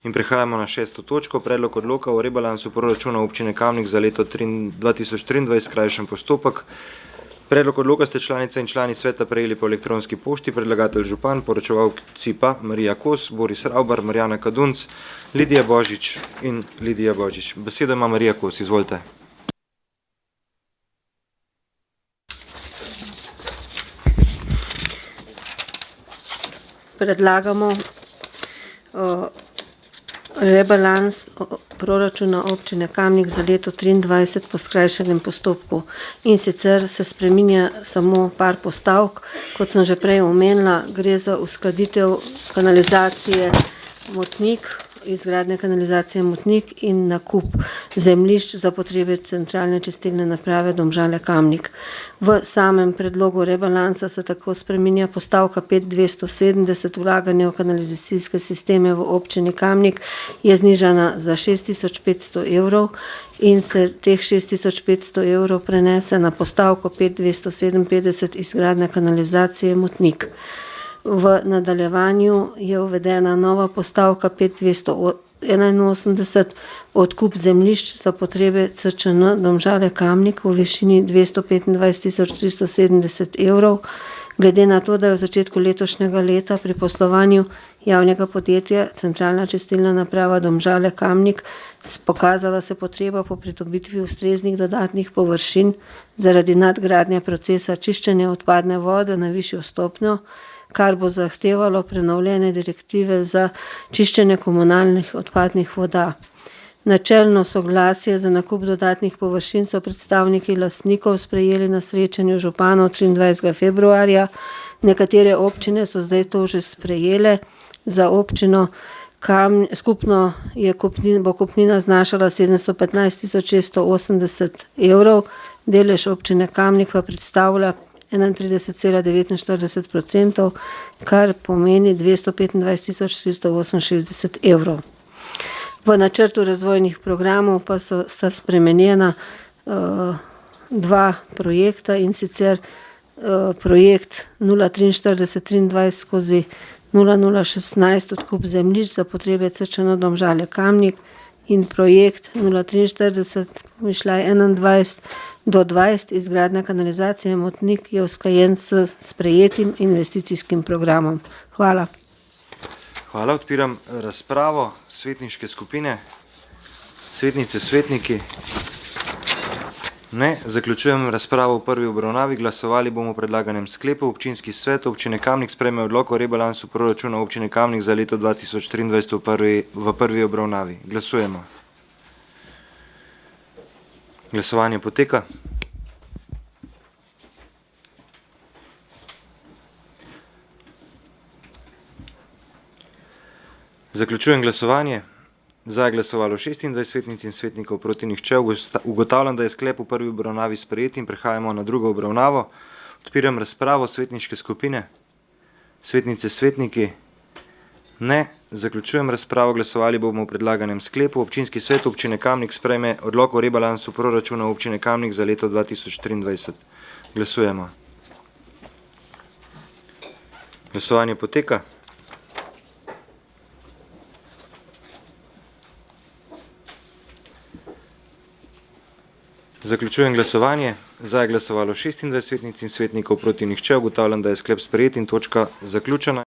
In prehajamo na 6. točko, predlog odloka o rebalansu proračuna občine Kamnik za leto 2023, skrajšen postopek. Predlog odloka ste članice in člani sveta prejeli po elektronski pošti, predlagatelj župan, poročevalci pa Marija Kos, Boris Ravbar, Marjana Kadunc, Lidija Božič in Lidija Božič. Besedo ima Marija Kos, izvolite. Predlagamo rebalans proračuna občine Kamnik za leto 2023 po skrajšanem postopku. In sicer se spreminja samo par postavk, kot sem že prej omenila, gre za uskladitev kanalizacije Motnik, izgradnje kanalizacije Motnik in nakup zemljišč za potrebe centralne čistilne naprave Domžale Kamnik. V samem predlogu rebalansa se tako spreminja postavka 5270 vlaganja v kanalizacijske sisteme v občini Kamnik je znižana za 6500 evrov in se teh 6500 evrov prenese na postavko 5257 izgradnje kanalizacije Motnik. V nadaljevanju je uvedena nova postavka 5281 odkup zemljišč za potrebe CČN Domžale Kamnik v višini 225.370 evrov. Glede na to, da je v začetku letošnjega leta pri poslovanju javnega podjetja Centralna čistilna naprava Domžale Kamnik pokazala se potreba po pridobitvi ustreznih dodatnih površin zaradi nadgradnje procesa čiščenja odpadne vode na višjo stopnjo, kar bo zahtevalo prenovljene direktive za čiščenje komunalnih odpadnih voda. Načelno soglasje za nakup dodatnih površin so predstavniki lastnikov sprejeli na srečanju županov 23. februarja. Nekatere občine so zdaj to že sprejele. Za občino skupno bo kupnina znašala 715.680 evrov, delež občine Kamnik pa predstavlja 31,49%, kar pomeni 225.368 evrov. V načrtu razvojnih programov pa sta spremenjena dva projekta, in sicer projekt 04323/0016 odkup zemljišč za potrebe CČN Domžale Kamnik in projekt 043/21 izgradnja kanalizacije Motnik je usklajen s sprejetim investicijskim programom. Hvala. Hvala, odpiram razpravo. Svetniške skupine, svetnice, svetniki. Ne, zaključujem razpravo v prvi obravnavi. Glasovali bomo o predlaganem sklepu. Občinski svet občine Kamnik sprejme odlok o rebalansu proračuna občine Kamnik za leto 2023 v prvi obravnavi. Glasujemo. Glasovanje poteka. Zaključujem glasovanje. Za je glasovalo 26 svetnic in svetnikov, proti nihče. Ugotavljam, da je sklep v prvi obravnavi sprejet in prehajamo na drugo obravnavo. Odpiram razpravo. Svetniške skupine, svetnice, svetniki. Ne. Zaključujem razpravo. Glasovali bomo o predlaganem sklepu. Občinski svet občine Kamnik sprejme odlok o rebalansu proračuna občine Kamnik za leto 2023. Glasujemo. Glasovanje poteka. Zaključujem glasovanje. Za je glasovalo 26 svetnic in svetnikov, proti nihče. Ugotavljam, da je sklep sprejet in točka zaključena.